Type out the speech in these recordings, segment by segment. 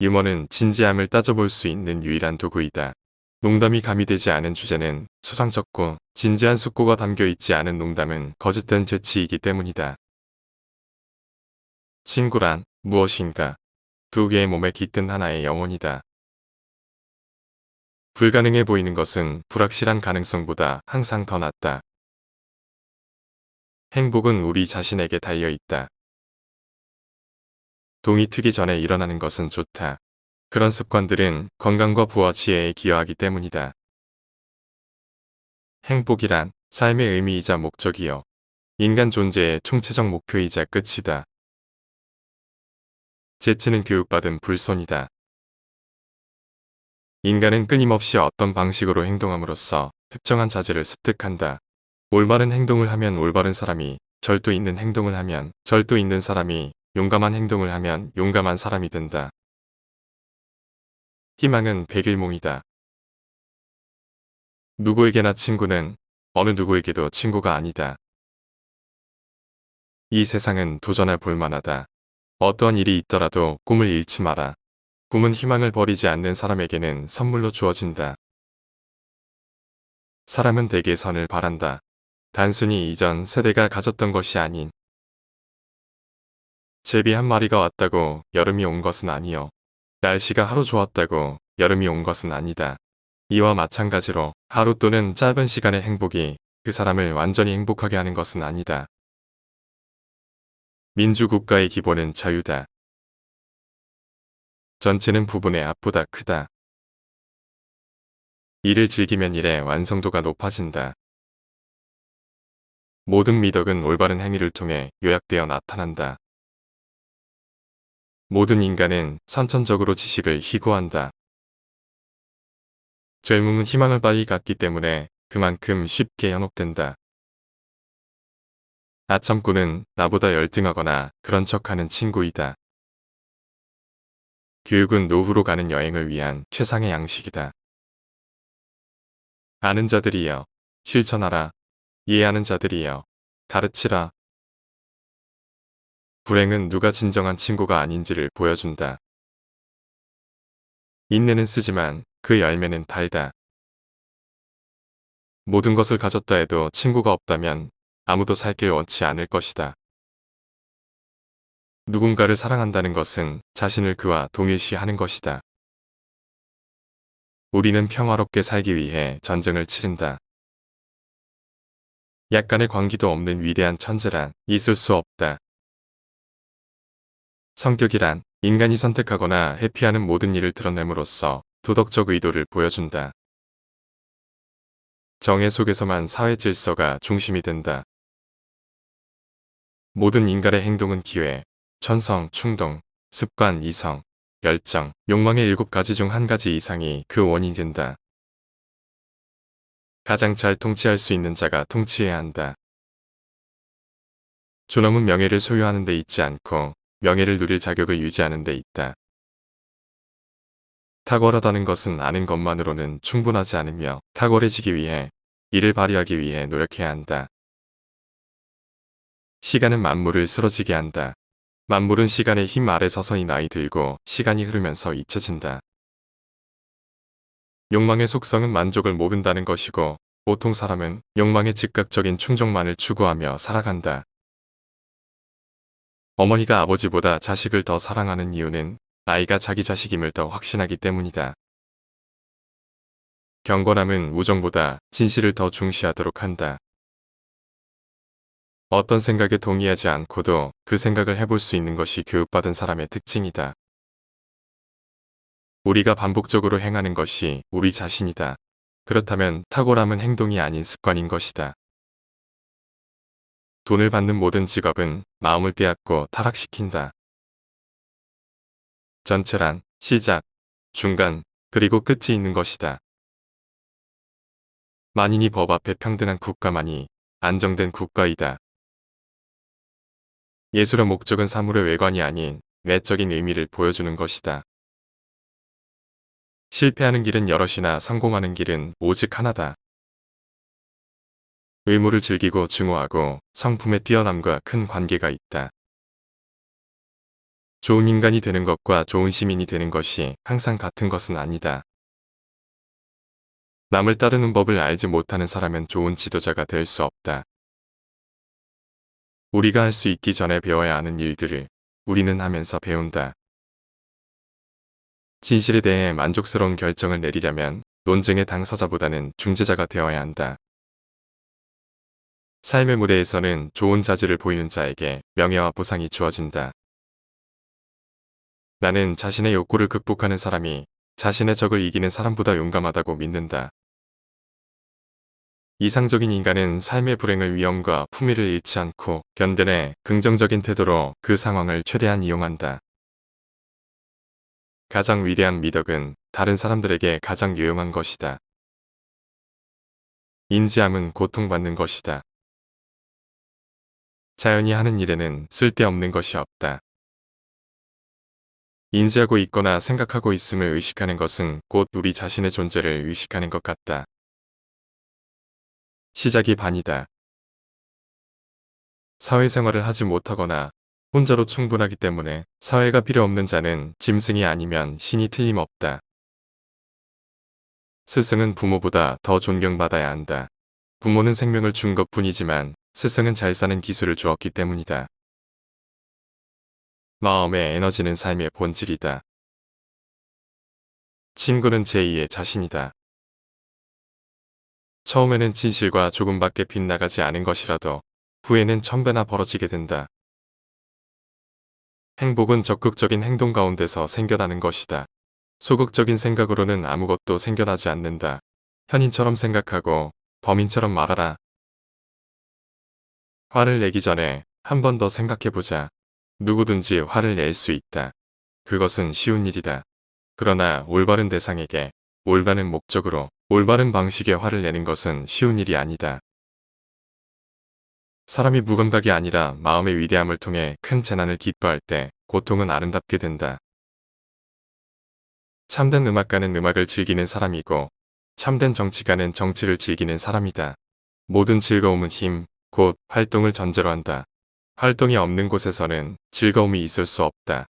유머는 진지함을 따져볼 수 있는 유일한 도구이다. 농담이 가미되지 않은 주제는 수상쩍고 진지한 숙고가 담겨 있지 않은 농담은 거짓된 재치이기 때문이다. 친구란 무엇인가? 두 개의 몸에 깃든 하나의 영혼이다. 불가능해 보이는 것은 불확실한 가능성보다 항상 더 낫다. 행복은 우리 자신에게 달려 있다. 동이 트기 전에 일어나는 것은 좋다. 그런 습관들은 건강과 부와 지혜에 기여하기 때문이다. 행복이란 삶의 의미이자 목적이요. 인간 존재의 총체적 목표이자 끝이다. 재치는 교육받은 불손이다. 인간은 끊임없이 어떤 방식으로 행동함으로써 특정한 자질을 습득한다. 올바른 행동을 하면 올바른 사람이, 절도 있는 행동을 하면 절도 있는 사람이, 용감한 행동을 하면 용감한 사람이 된다. 희망은 백일몽이다. 누구에게나 친구는 어느 누구에게도 친구가 아니다. 이 세상은 도전해 볼 만하다. 어떠한 일이 있더라도 꿈을 잃지 마라. 꿈은 희망을 버리지 않는 사람에게는 선물로 주어진다. 사람은 대개 선을 바란다. 단순히 이전 세대가 가졌던 것이 아닌 제비 한 마리가 왔다고 여름이 온 것은 아니요. 날씨가 하루 좋았다고 여름이 온 것은 아니다. 이와 마찬가지로 하루 또는 짧은 시간의 행복이 그 사람을 완전히 행복하게 하는 것은 아니다. 민주국가의 기본은 자유다. 전체는 부분의 합보다 크다. 일을 즐기면 일의 완성도가 높아진다. 모든 미덕은 올바른 행위를 통해 요약되어 나타난다. 모든 인간은 선천적으로 지식을 희구한다. 젊음은 희망을 빨리 갖기 때문에 그만큼 쉽게 현혹된다. 아참꾼은 나보다 열등하거나 그런 척하는 친구이다. 교육은 노후로 가는 여행을 위한 최상의 양식이다. 아는 자들이여, 실천하라. 이해하는 자들이여, 가르치라. 불행은 누가 진정한 친구가 아닌지를 보여준다. 인내는 쓰지만 그 열매는 달다. 모든 것을 가졌다 해도 친구가 없다면 아무도 살길 원치 않을 것이다. 누군가를 사랑한다는 것은 자신을 그와 동일시하는 것이다. 우리는 평화롭게 살기 위해 전쟁을 치른다. 약간의 광기도 없는 위대한 천재란 있을 수 없다. 성격이란 인간이 선택하거나 회피하는 모든 일을 드러냄으로써 도덕적 의도를 보여준다. 정의 속에서만 사회 질서가 중심이 된다. 모든 인간의 행동은 기회, 천성, 충동, 습관, 이성, 열정, 욕망의 7가지 중 한 가지 이상이 그 원인이 된다. 가장 잘 통치할 수 있는 자가 통치해야 한다. 존엄은 명예를 소유하는 데 있지 않고 명예를 누릴 자격을 유지하는 데 있다. 탁월하다는 것은 아는 것만으로는 충분하지 않으며 탁월해지기 위해 이를 발휘하기 위해 노력해야 한다. 시간은 만물을 쓰러지게 한다. 만물은 시간의 힘 아래 서서히 나이 들고 시간이 흐르면서 잊혀진다. 욕망의 속성은 만족을 모른다는 것이고 보통 사람은 욕망의 즉각적인 충족만을 추구하며 살아간다. 어머니가 아버지보다 자식을 더 사랑하는 이유는 아이가 자기 자식임을 더 확신하기 때문이다. 경건함은 우정보다 진실을 더 중시하도록 한다. 어떤 생각에 동의하지 않고도 그 생각을 해볼 수 있는 것이 교육받은 사람의 특징이다. 우리가 반복적으로 행하는 것이 우리 자신이다. 그렇다면 탁월함은 행동이 아닌 습관인 것이다. 돈을 받는 모든 직업은 마음을 빼앗고 타락시킨다. 전체란 시작, 중간, 그리고 끝이 있는 것이다. 만인이 법 앞에 평등한 국가만이 안정된 국가이다. 예술의 목적은 사물의 외관이 아닌 내적인 의미를 보여주는 것이다. 실패하는 길은 여럿이나 성공하는 길은 오직 하나다. 의무를 즐기고 증오하고 성품의 뛰어남과 큰 관계가 있다. 좋은 인간이 되는 것과 좋은 시민이 되는 것이 항상 같은 것은 아니다. 남을 따르는 법을 알지 못하는 사람은 좋은 지도자가 될 수 없다. 우리가 할 수 있기 전에 배워야 하는 일들을 우리는 하면서 배운다. 진실에 대해 만족스러운 결정을 내리려면 논쟁의 당사자보다는 중재자가 되어야 한다. 삶의 무대에서는 좋은 자질을 보이는 자에게 명예와 보상이 주어진다. 나는 자신의 욕구를 극복하는 사람이 자신의 적을 이기는 사람보다 용감하다고 믿는다. 이상적인 인간은 삶의 불행을 위험과 품위를 잃지 않고 견뎌내 긍정적인 태도로 그 상황을 최대한 이용한다. 가장 위대한 미덕은 다른 사람들에게 가장 유용한 것이다. 인지함은 고통받는 것이다. 자연이 하는 일에는 쓸데없는 것이 없다. 인지하고 있거나 생각하고 있음을 의식하는 것은 곧 우리 자신의 존재를 의식하는 것 같다. 시작이 반이다. 사회생활을 하지 못하거나 혼자로 충분하기 때문에 사회가 필요 없는 자는 짐승이 아니면 신이 틀림없다. 스승은 부모보다 더 존경받아야 한다. 부모는 생명을 준 것뿐이지만 스승은 잘 사는 기술을 주었기 때문이다. 마음의 에너지는 삶의 본질이다. 친구는 제2의 자신이다. 처음에는 진실과 조금밖에 빗나가지 않은 것이라도 후에는 천배나 벌어지게 된다. 행복은 적극적인 행동 가운데서 생겨나는 것이다. 소극적인 생각으로는 아무것도 생겨나지 않는다. 현인처럼 생각하고 범인처럼 말하라. 화를 내기 전에 한 번 더 생각해보자. 누구든지 화를 낼 수 있다. 그것은 쉬운 일이다. 그러나 올바른 대상에게 올바른 목적으로 올바른 방식의 화를 내는 것은 쉬운 일이 아니다. 사람이 무감각이 아니라 마음의 위대함을 통해 큰 재난을 기뻐할 때 고통은 아름답게 된다. 참된 음악가는 음악을 즐기는 사람이고 참된 정치가는 정치를 즐기는 사람이다. 모든 즐거움은 힘, 곧 활동을 전제로 한다. 활동이 없는 곳에서는 즐거움이 있을 수 없다.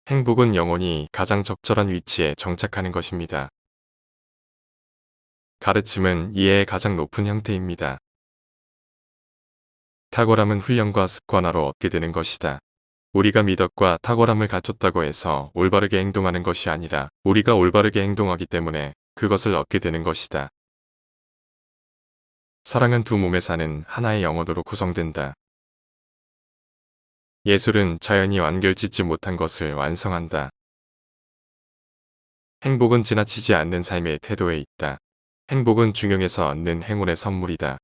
행복은 영혼이 가장 적절한 위치에 정착하는 것입니다. 가르침은 이해의 가장 높은 형태입니다. 탁월함은 훈련과 습관화로 얻게 되는 것이다. 우리가 미덕과 탁월함을 갖췄다고 해서 올바르게 행동하는 것이 아니라 우리가 올바르게 행동하기 때문에 그것을 얻게 되는 것이다. 사랑은 두 몸에 사는 하나의 영혼으로 구성된다. 예술은 자연이 완결짓지 못한 것을 완성한다. 행복은 지나치지 않는 삶의 태도에 있다. 행복은 중용에서 얻는 행운의 선물이다.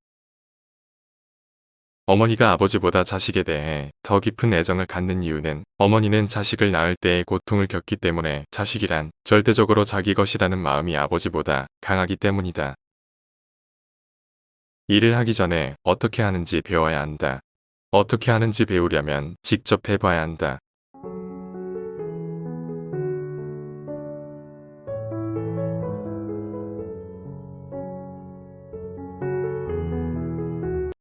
어머니가 아버지보다 자식에 대해 더 깊은 애정을 갖는 이유는 어머니는 자식을 낳을 때의 고통을 겪기 때문에 자식이란 절대적으로 자기 것이라는 마음이 아버지보다 강하기 때문이다. 일을 하기 전에 어떻게 하는지 배워야 한다. 어떻게 하는지 배우려면 직접 해봐야 한다.